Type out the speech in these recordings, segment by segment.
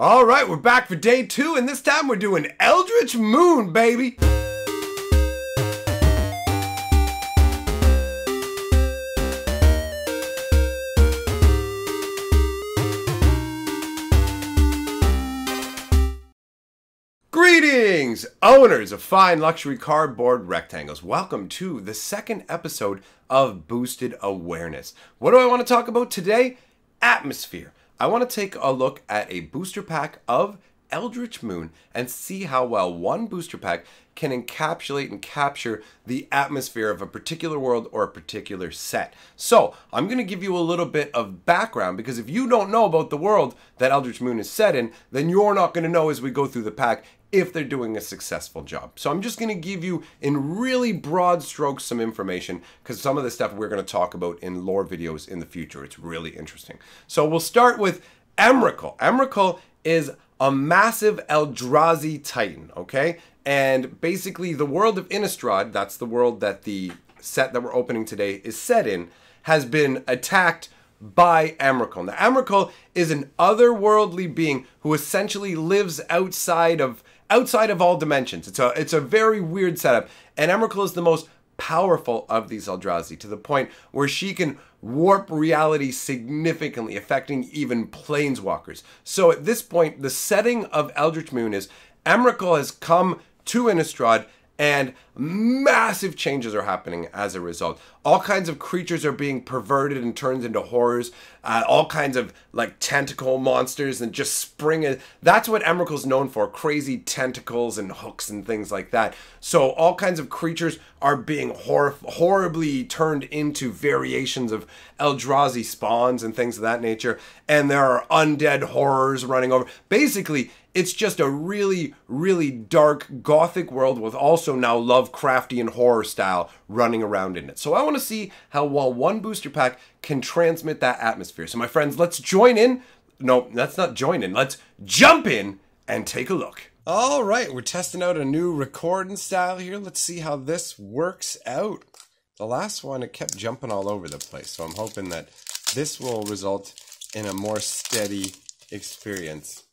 All right, we're back for day 2, and this time we're doing Eldritch Moon, baby! Greetings, owners of fine luxury cardboard rectangles. Welcome to the second episode of Boosted Awareness. What do I want to talk about today? Atmosphere. I want to take a look at a booster pack of Eldritch Moon and see how well one booster pack can encapsulate and capture the atmosphere of a particular world or a particular set. So I'm going to give you a little bit of background, because if you don't know about the world that Eldritch Moon is set in, then you're not going to know as we go through the pack if they're doing a successful job. So I'm just going to give you in really broad strokes some information, because some of the stuff we're going to talk about in lore videos in the future. It's really interesting. So we'll start with Emrakul. Emrakul is a massive Eldrazi titan, okay? And basically the world of Innistrad, that's the world that the set that we're opening today is set in, has been attacked by Emrakul. Now Emrakul is an otherworldly being who essentially lives outside of all dimensions. It's a very weird setup, and Emrakul is the most powerful of these Eldrazi, to the point where she can warp reality significantly, affecting even planeswalkers. So at this point, the setting of Eldritch Moon is Emrakul has come to Innistrad, and massive changes are happening as a result. All kinds of creatures are being perverted and turned into horrors. All kinds of like tentacle monsters and just spring. That's what Emrakul's known for, crazy tentacles and hooks and things like that. So all kinds of creatures are being horribly turned into variations of Eldrazi spawns and things of that nature. And there are undead horrors running over. Basically, it's just a really, really dark gothic world with also now Lovecraftian horror style running around in it. So I want to see how well one booster pack can transmit that atmosphere. So my friends, let's join in. No, let's not join in. Let's jump in and take a look. All right, we're testing out a new recording style here. Let's see how this works out. The last one, it kept jumping all over the place. So I'm hoping that this will result in a more steady experience,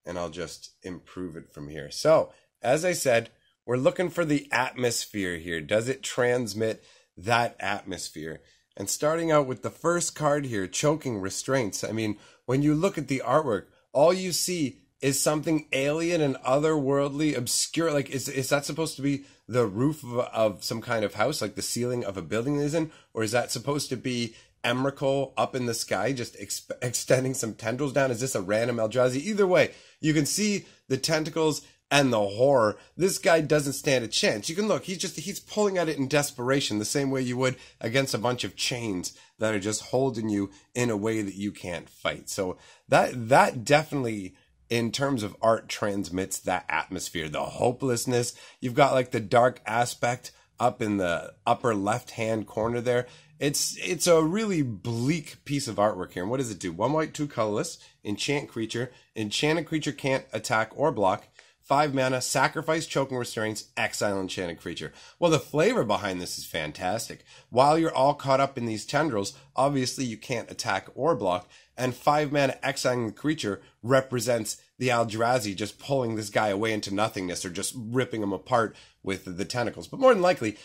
and I'll just improve it from here. So, as I said, we're looking for the atmosphere here. Does it transmit that atmosphere? And starting out with the first card here, Choking Restraints. I mean, when you look at the artwork, all you see is something alien and otherworldly, obscure. Like, is that supposed to be the roof of some kind of house, like the ceiling of a building is in? Or is that supposed to be Emrakul up in the sky, just extending some tendrils down? Is this a random Eldrazi? Either way, you can see the tentacles and the horror. This guy doesn't stand a chance. You can look, he's pulling at it in desperation, the same way you would against a bunch of chains that are just holding you in a way that you can't fight. So that definitely, in terms of art, transmits that atmosphere, the hopelessness. You've got like the dark aspect up in the upper left hand corner there. It's a really bleak piece of artwork here. And what does it do? 1 white, 2 colorless, enchant creature. Enchanted creature can't attack or block. 5 mana, sacrifice Choking Restraints, exile enchanted creature. Well, the flavor behind this is fantastic. While you're all caught up in these tendrils, obviously you can't attack or block, and 5 mana exiling the creature represents the Eldrazi just pulling this guy away into nothingness, or just ripping him apart with the tentacles. But more than likely,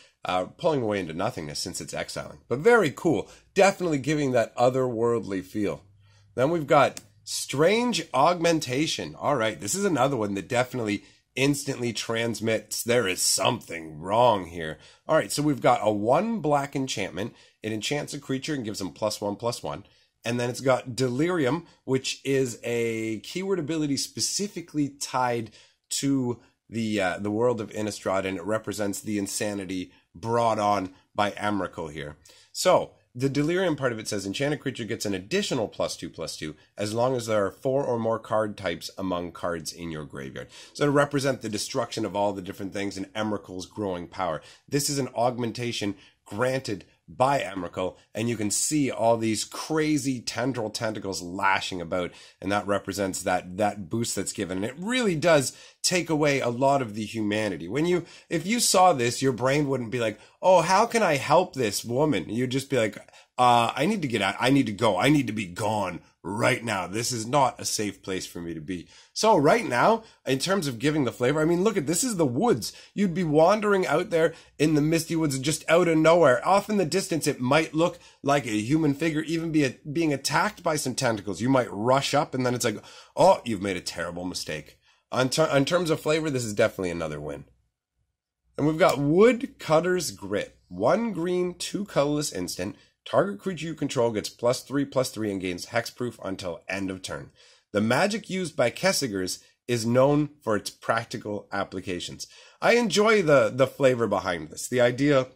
pulling away into nothingness, since it's exiling. But very cool. Definitely giving that otherworldly feel. Then we've got Strange Augmentation. All right, this is another one that definitely instantly transmits there is something wrong here. All right, so we've got a 1 black enchantment. It enchants a creature and gives them +1/+1. And then it's got Delirium, which is a keyword ability specifically tied to the world of Innistrad, and it represents the insanity brought on by Emrakul here. So the Delirium part of it says enchanted creature gets an additional +2/+2 as long as there are 4 or more card types among cards in your graveyard. So to represent the destruction of all the different things in Emrakul's growing power. This is an augmentation granted by Emrakul, and you can see all these crazy tentacles lashing about, and that represents that boost that's given. And it really does take away a lot of the humanity. If you saw this, your brain wouldn't be like, oh, how can I help this woman? You'd just be like, I need to get out, I need to go, I need to be gone right now. This is not a safe place for me to be. So right now, in terms of giving the flavor, I mean, look at this is the woods. You'd be wandering out there in the misty woods, just out of nowhere. Off in the distance, it might look like a human figure, even being attacked by some tentacles. You might rush up and then it's like, oh, you've made a terrible mistake. In terms of flavor, this is definitely another win. And we've got Woodcutter's Grit. 1 green, 2 colorless instant. Target creature you control gets +3/+3 and gains hexproof until end of turn. The magic used by Kessigers is known for its practical applications. I enjoy the flavor behind this. The idea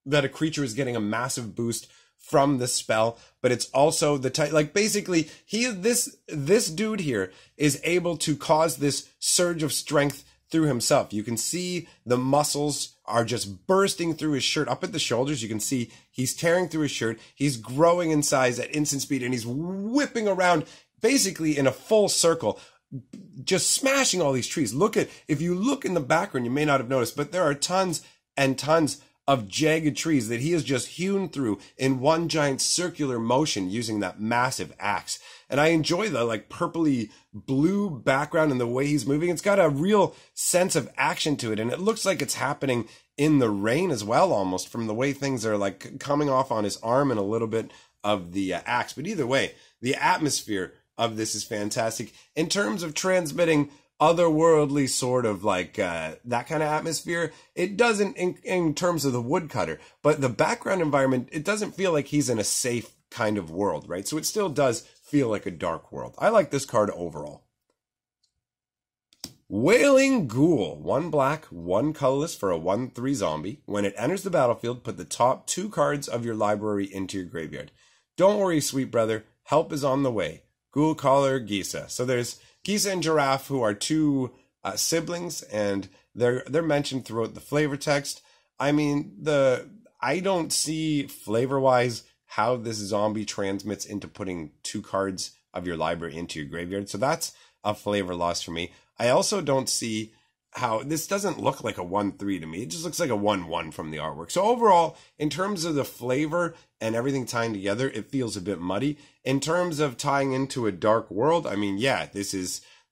that a creature is getting a massive boost from the spell, but it's also the type, like basically this dude here is able to cause this surge of strength through himself. You can see the muscles are just bursting through his shirt up at the shoulders. You can see he's tearing through his shirt. He's growing in size at instant speed and he's whipping around basically in a full circle, just smashing all these trees. If you look in the background, you may not have noticed, but there are tons and tons of jagged trees that he has just hewn through in one giant circular motion using that massive axe. And I enjoy the like purpley blue background and the way he's moving. It's got a real sense of action to it. And it looks like it's happening in the rain as well, almost from the way things are like coming off on his arm and a little bit of the axe. But either way, the atmosphere of this is fantastic in terms of transmitting otherworldly sort of like that kind of atmosphere. It doesn't in terms of the woodcutter, but the background environment, it doesn't feel like he's in a safe kind of world, right? So it still does feel like a dark world. I like this card overall. Wailing Ghoul. 1 black, 1 colorless for a 1/3 zombie. When it enters the battlefield, put the top 2 cards of your library into your graveyard. Don't worry, sweet brother. Help is on the way. Ghoul Caller Gisa. So there's Gisa and Giraffe, who are 2 siblings, and they're mentioned throughout the flavor text. I mean, I don't see flavor-wise how this zombie transmits into putting 2 cards of your library into your graveyard. So that's a flavor loss for me. I also don't see how this doesn't look like a 1/3 to me. It just looks like a 1/1 from the artwork. So overall, in terms of the flavor and everything tying together, it feels a bit muddy. In terms of tying into a dark world, I mean, yeah, this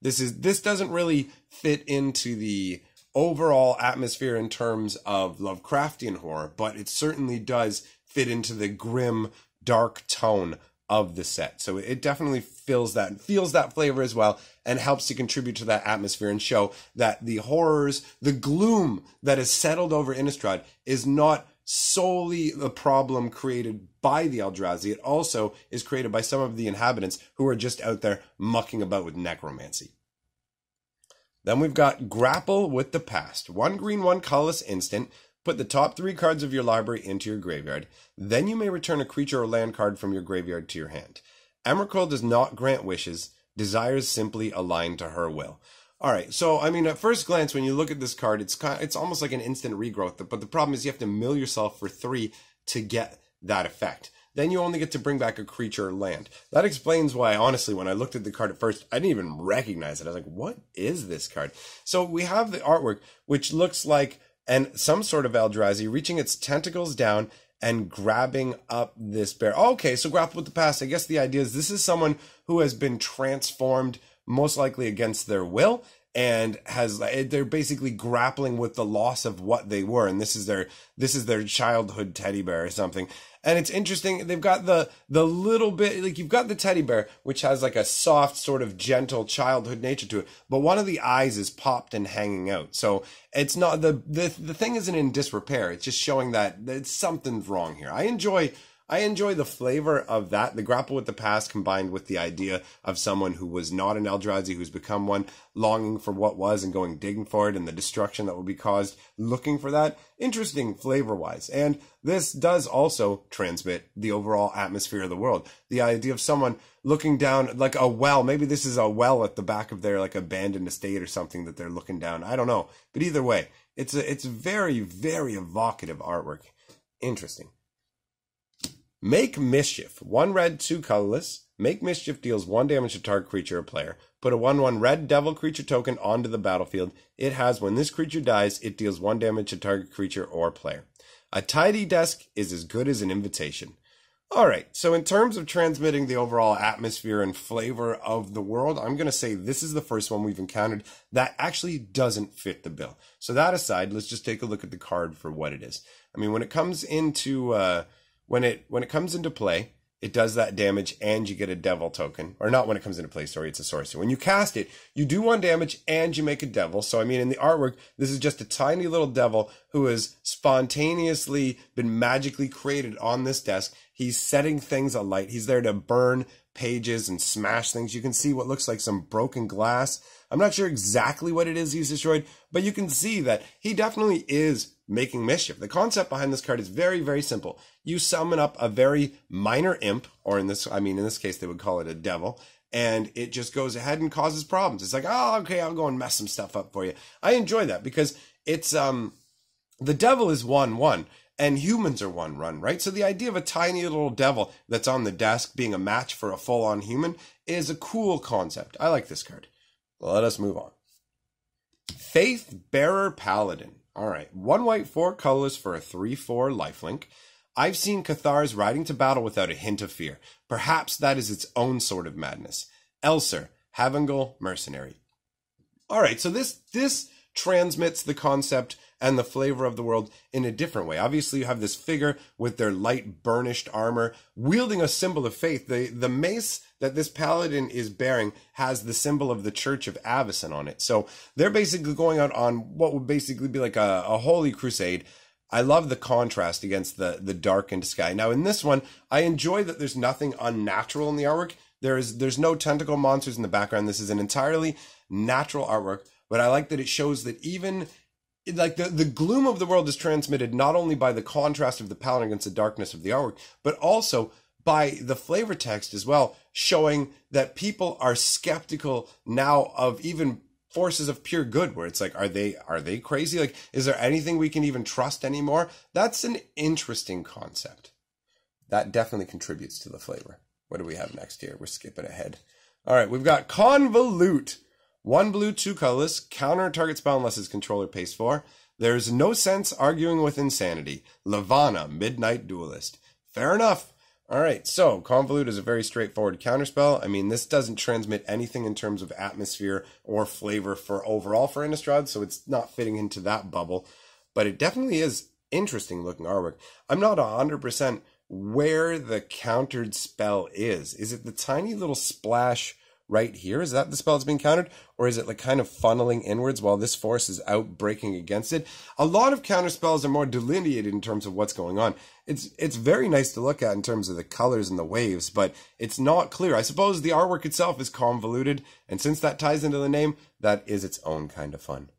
doesn't really fit into the overall atmosphere in terms of Lovecraftian horror, but it certainly does fit into the grim, dark tone of the set. So it definitely feels that flavor as well, and helps to contribute to that atmosphere and show that the horrors, the gloom that has settled over Innistrad is not solely the problem created by the Eldrazi. It also is created by some of the inhabitants who are just out there mucking about with necromancy. Then we've got Grapple with the Past. 1 green, 1 colorless instant. Put the top 3 cards of your library into your graveyard. Then you may return a creature or land card from your graveyard to your hand. Emrakul does not grant wishes. Desires simply align to her will. All right, so I mean, at first glance, when you look at this card, it's almost like an instant regrowth. But the problem is you have to mill yourself for 3 to get that effect. Then you only get to bring back a creature or land. That explains why, honestly, when I looked at the card at first, I didn't even recognize it. I was like, what is this card? So we have the artwork, which looks like some sort of Eldrazi reaching its tentacles down and grabbing up this bear. Oh, okay, so Grapple with the Past. I guess the idea is this is someone who has been transformed, most likely against their will, and they're basically grappling with the loss of what they were, and this is their childhood teddy bear or something. And it's interesting, they've got the little bit, like you've got the teddy bear, which has like a soft, sort of gentle childhood nature to it, but one of the eyes is popped and hanging out. So it's not, the thing isn't in disrepair. It's just showing that something's wrong here. I enjoy the flavor of that, the Grapple with the Past, combined with the idea of someone who was not an Eldrazi, who's become one, longing for what was and going digging for it, and the destruction that will be caused looking for that. Interesting flavor-wise. And this does also transmit the overall atmosphere of the world. The idea of someone looking down like a well, maybe this is a well at the back of their like abandoned estate or something that they're looking down. I don't know. But either way, it's very, very evocative artwork. Interesting. Make Mischief. 1 red, 2 colorless. Make Mischief deals 1 damage to target creature or player. Put a 1/1 red devil creature token onto the battlefield. It has, when this creature dies, it deals 1 damage to target creature or player. A tidy desk is as good as an invitation. All right, so in terms of transmitting the overall atmosphere and flavor of the world, I'm going to say this is the first one we've encountered that actually doesn't fit the bill. So that aside, let's just take a look at the card for what it is. I mean, when it comes into when it comes into play, it does that damage and you get a devil token. Or not when it comes into play, sorry, it's a sorcery. When you cast it, you do 1 damage and you make a devil. So I mean, in the artwork, this is just a tiny little devil who has spontaneously been magically created on this desk. He's setting things alight. He's there to burn pages and smash things. You can see what looks like some broken glass. I'm not sure exactly what it is he's destroyed, but you can see that he definitely is making mischief. The concept behind this card is very, very simple. You summon up a very minor imp, or in this case, they would call it a devil, and it just goes ahead and causes problems. It's like, oh, okay, I'll go and mess some stuff up for you. I enjoy that because it's, the devil is 1/1. And humans are 1/1, right? So the idea of a tiny little devil that's on the desk being a match for a full-on human is a cool concept. I like this card. Let us move on. Faith Bearer Paladin. All right. 1 white, 4 colorless for a 3/4 lifelink. I've seen Cathars riding to battle without a hint of fear. Perhaps that is its own sort of madness. Elser, Havengal, Mercenary. All right. So this transmits the concept and the flavor of the world in a different way. Obviously, you have this figure with their light burnished armor wielding a symbol of faith. The mace that this paladin is bearing has the symbol of the Church of Avacyn on it. So they're basically going out on what would basically be like a holy crusade. I love the contrast against the darkened sky. Now, in this one, I enjoy that there's nothing unnatural in the artwork. There's no tentacle monsters in the background. This is an entirely natural artwork, but I like that it shows that even like the gloom of the world is transmitted not only by the contrast of the paladin against the darkness of the artwork, but also by the flavor text as well, showing that people are skeptical now of even forces of pure good, where it's like, are they crazy? Like, is there anything we can even trust anymore? That's an interesting concept. That definitely contributes to the flavor. What do we have next here? We're skipping ahead. All right, we've got Convolute. 1 blue, 2 colorless, counter target spell unless its controller pays 4. There's no sense arguing with insanity. Lavana, Midnight Duelist. Fair enough. All right, so Convolute is a very straightforward counterspell. I mean, this doesn't transmit anything in terms of atmosphere or flavor for overall for Innistrad, so it's not fitting into that bubble. But it definitely is interesting looking artwork. I'm not 100% where the countered spell is. Is it the tiny little splash right here? Is that the spell that's being countered? Or is it like kind of funneling inwards while this force is out breaking against it? A lot of counter spells are more delineated in terms of what's going on. It's very nice to look at in terms of the colors and the waves, but it's not clear. I suppose the artwork itself is convoluted, and since that ties into the name, that is its own kind of fun.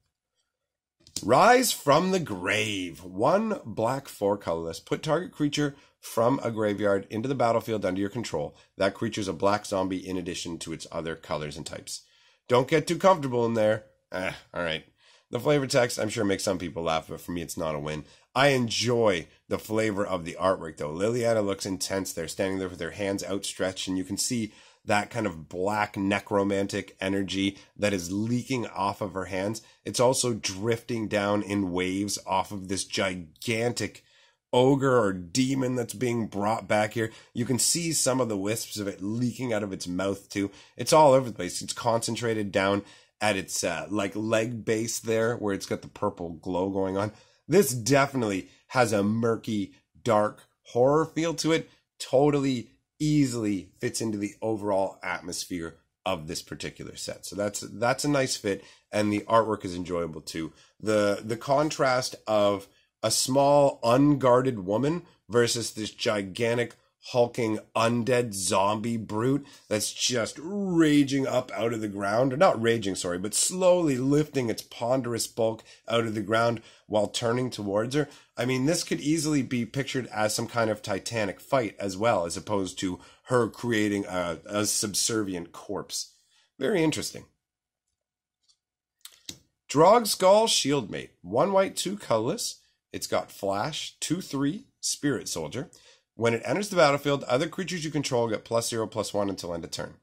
Rise from the Grave. 1 black, 4 colorless. Put target creature from a graveyard into the battlefield under your control. That creature's a black zombie in addition to its other colors and types. Don't get too comfortable in there. Alright. The flavor text, I'm sure, makes some people laugh, but for me, it's not a win. I enjoy the flavor of the artwork, though. Liliana looks intense. They're standing there with their hands outstretched, and you can see that kind of black necromantic energy that is leaking off of her hands. It's also drifting down in waves off of this gigantic ogre or demon that's being brought back here. You can see some of the wisps of it leaking out of its mouth too. It's all over the place. It's concentrated down at its like leg base there where it's got the purple glow going on. This definitely has a murky, dark horror feel to it. Totally easily fits into the overall atmosphere of this particular set. So that's a nice fit, and the artwork is enjoyable too. The contrast of a small unguarded woman versus this gigantic hulking undead zombie brute that's just raging up out of the ground, or not raging, sorry, but slowly lifting its ponderous bulk out of the ground while turning towards her. I mean, this could easily be pictured as some kind of titanic fight as well, as opposed to her creating a subservient corpse. Very interesting. Drogskull Shieldmate. 1 white, 2 colorless. It's got Flash, 2/3, Spirit Soldier. When it enters the battlefield, other creatures you control get +0/+1 until end of turn.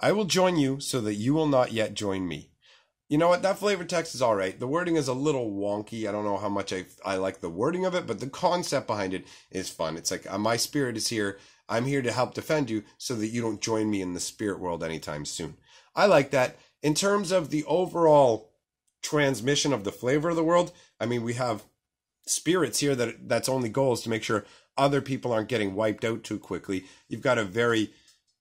I will join you so that you will not yet join me. You know what? That flavor text is all right. The wording is a little wonky. I don't know how much I like the wording of it, but the concept behind it is fun. It's like, my spirit is here. I'm here to help defend you so that you don't join me in the spirit world anytime soon. I like that. In terms of the overall transmission of the flavor of the world, I mean, we have spirits here that's only goal is to make sure other people aren't getting wiped out too quickly. You've got a very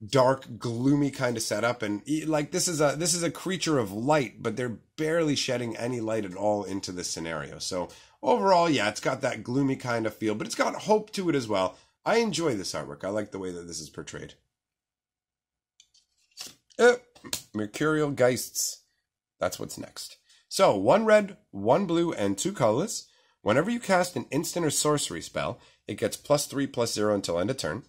dark, gloomy kind of setup, and like this is a creature of light, but they're barely shedding any light at all into this scenario. So overall, yeah, it's got that gloomy kind of feel, but it's got hope to it as well. I enjoy this artwork. I like the way that this is portrayed. Mercurial Geists. That's what's next. So 1 red, 1 blue, and 2 colorless. Whenever you cast an instant or sorcery spell, it gets +3/+0 until end of turn.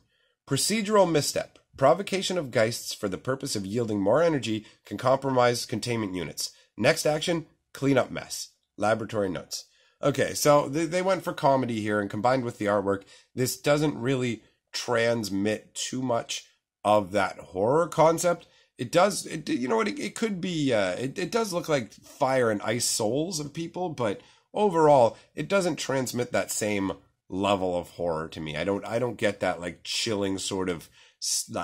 Procedural misstep. Provocation of Geists for the purpose of yielding more energy can compromise containment units. Next action, clean up mess. Laboratory notes. Okay, so they went for comedy here, and combined with the artwork, this doesn't really transmit too much of that horror concept. It does, you know what, it could be, it does look like fire and ice souls of people, but overall, it doesn't transmit that same level of horror to me. I don't get that like chilling sort of,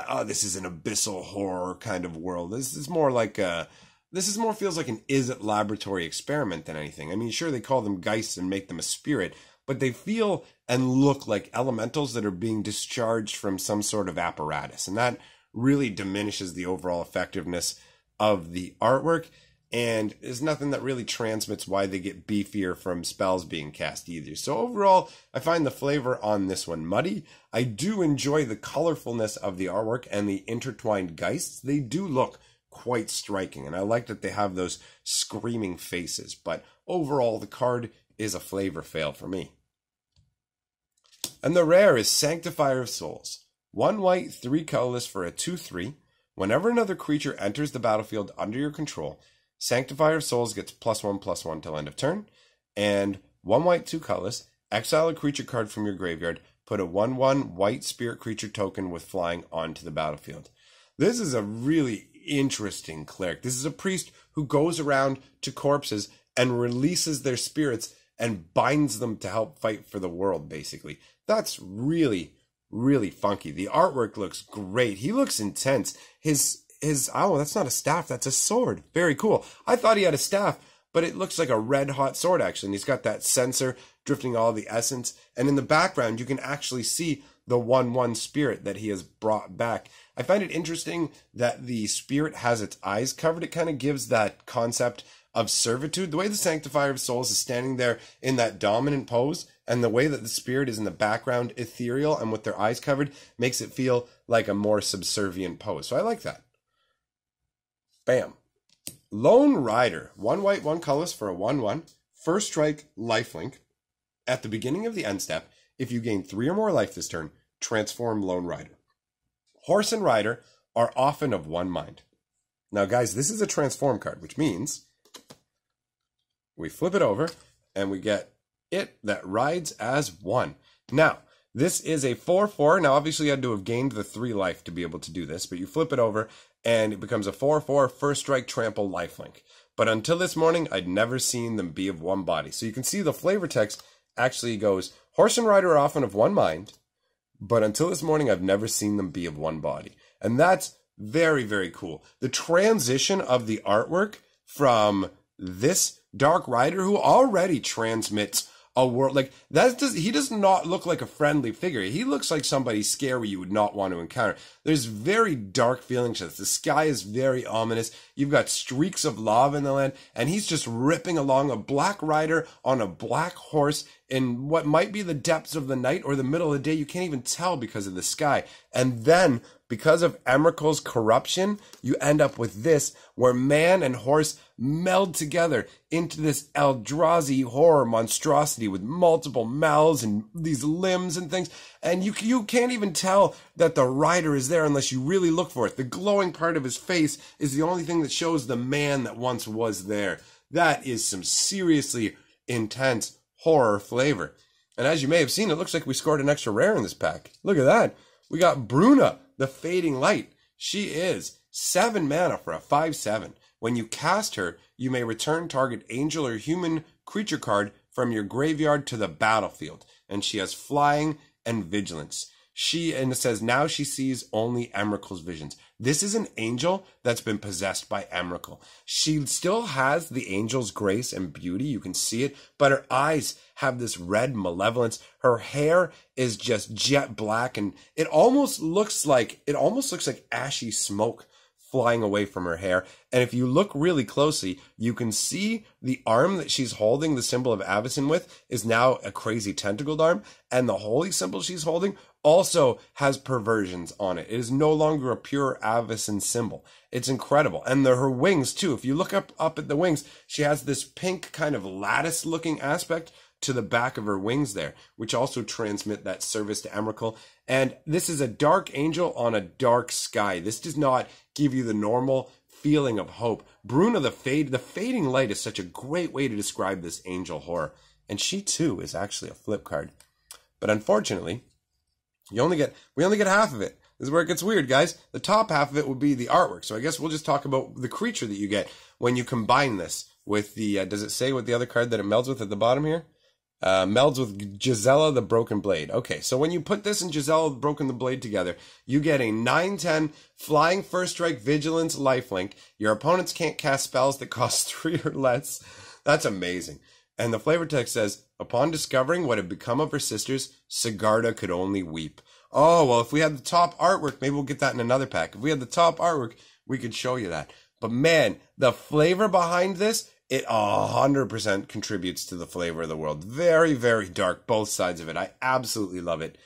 oh, this is an abyssal horror kind of world. This is more like feels like an Is-It laboratory experiment than anything. I mean, sure, they call them Geists and make them a spirit, but they feel and look like elementals that are being discharged from some sort of apparatus, and that really diminishes the overall effectiveness of the artwork, and there's nothing that really transmits why they get beefier from spells being cast either. So overall, I find the flavor on this one muddy. I do enjoy the colorfulness of the artwork and the intertwined Geists. They do look quite striking, and I like that they have those screaming faces, but overall the card is a flavor fail for me. And the rare is Sanctifier of Souls. 1 white, 3 colorless for a 2/3. Whenever another creature enters the battlefield under your control, Sanctifier of Souls gets +1/+1 till end of turn. And 1 white, 2 colorless, exile a creature card from your graveyard, put a 1/1 white spirit creature token with flying onto the battlefield. This is a really interesting cleric. This is a priest who goes around to corpses and releases their spirits and binds them to help fight for the world, basically. That's really, really funky. The artwork looks great. He looks intense. His oh, that's not a staff, that's a sword. Very cool. I thought he had a staff, but it looks like a red hot sword actually. And he's got that sensor drifting all the essence. And in the background, you can actually see the 1/1 spirit that he has brought back. I find it interesting that the spirit has its eyes covered. It kind of gives that concept of servitude. The way the Sanctifier of Souls is standing there in that dominant pose, and the way that the spirit is in the background ethereal and with their eyes covered, makes it feel like a more subservient pose. So I like that. Bam. Lone Rider. 1 white, 1 colorless for a 1/1. First strike, lifelink. At the beginning of the end step, if you gain 3 or more life this turn, transform Lone Rider. Horse and Rider are often of one mind. Now, guys, this is a transform card, which means we flip it over and we get it that rides as one. Now, this is a 4/4. Now, obviously, you had to have gained the 3 life to be able to do this, but you flip it over and it becomes a 4/4 first strike trample lifelink. But until this morning, I'd never seen them be of one body. So you can see the flavor text actually goes, Horse and Rider are often of one mind, but until this morning, I've never seen them be of one body. And that's very, very cool. The transition of the artwork from this Dark Rider, who already transmits a world like that, he does not look like a friendly figure. He looks like somebody scary you would not want to encounter. There's very dark feelings to this. The sky is very ominous. You've got streaks of lava in the land, and he's just ripping along a black rider on a black horse in what might be the depths of the night or the middle of the day. You can't even tell because of the sky. And then, because of Emrakul's corruption, you end up with this, where man and horse meld together into this Eldrazi horror monstrosity with multiple mouths and these limbs and things. And you can't even tell that the rider is there unless you really look for it. The glowing part of his face is the only thing that shows the man that once was there. That is some seriously intense horror flavor. And as you may have seen, it looks like we scored an extra rare in this pack. Look at that. We got Bruna, the Fading Light. She is 7 mana for a 5/7. When you cast her, you may return target angel or human creature card from your graveyard to the battlefield. And she has flying and vigilance. and it says, now she sees only Emrakul's visions. This is an angel that's been possessed by Emrakul. She still has the angel's grace and beauty. You can see it, but her eyes have this red malevolence. Her hair is just jet black, and it almost looks like ashy smoke flying away from her hair. And if you look really closely, you can see the arm that she's holding, the symbol of Avacyn with, is now a crazy tentacled arm. And the holy symbol she's holding also has perversions on it. It is no longer a pure Avacyn symbol. It's incredible. And her wings too. If you look up at the wings, she has this pink kind of lattice looking aspect to the back of her wings there, which also transmit that service to Emrakul. And this is a dark angel on a dark sky. This does not give you the normal feeling of hope. Bruna the fading light is such a great way to describe this angel horror. And she too is actually a flip card. But unfortunately, we only get half of it. This is where it gets weird, guys. The top half of it would be the artwork. So I guess we'll just talk about the creature that you get when you combine this with the, does it say what the other card that it melds with at the bottom here? Melds with Gisela the Broken Blade. Okay, so when you put this and Gisela the Broken Blade together, you get a 9/10 flying first strike vigilance lifelink. Your opponents can't cast spells that cost 3 or less. That's amazing. And the flavor text says, upon discovering what had become of her sisters, Sigarda could only weep. Oh, well, if we had the top artwork, maybe we'll get that in another pack. If we had the top artwork, we could show you that. But man, the flavor behind this, it 100% contributes to the flavor of the world. Very, very dark, both sides of it. I absolutely love it.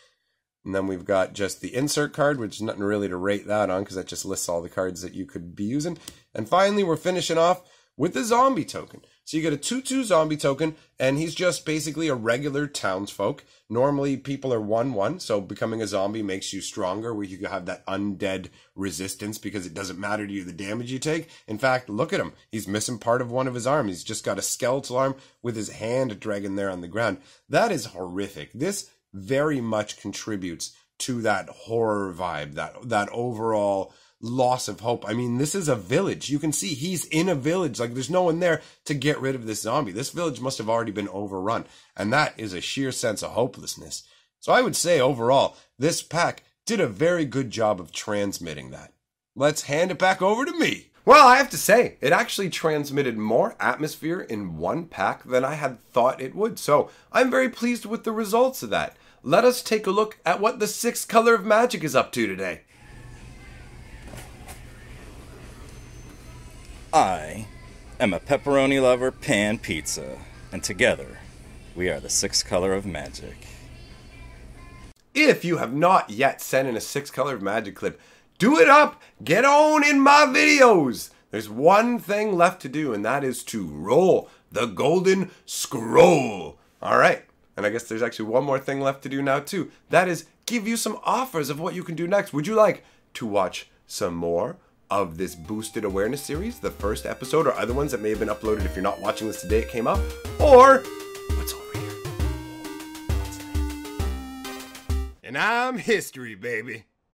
And then we've got just the insert card, which is nothing really to rate that on because that just lists all the cards that you could be using. And finally, we're finishing off with the zombie token. So you get a 2/2 zombie token, and he's just basically a regular townsfolk. Normally, people are 1/1, so becoming a zombie makes you stronger, where you have that undead resistance because it doesn't matter to you the damage you take. In fact, look at him. He's missing part of one of his arms. He's just got a skeletal arm with his hand dragging there on the ground. That is horrific. This very much contributes to that horror vibe, that overall loss of hope. I mean, this is a village. You can see he's in a village. Like, there's no one there to get rid of this zombie. This village must have already been overrun. And that is a sheer sense of hopelessness. So I would say overall, this pack did a very good job of transmitting that. Let's hand it back over to me. Well, I have to say, it actually transmitted more atmosphere in one pack than I had thought it would. So I'm very pleased with the results of that. Let us take a look at what the 6th color of magic is up to today. I am a pepperoni lover pan pizza, and together we are the 6th color of magic. If you have not yet sent in a 6th color of magic clip, do it up! Get on in my videos! There's one thing left to do, and that is to roll the golden scroll. Alright, and I guess there's actually one more thing left to do now too. That is give you some offers of what you can do next. Would you like to watch some more of this Boosted Awareness series, the first episode, or other ones that may have been uploaded if you're not watching this the day it came out? Or, what's over here? What's this? And I'm history, baby.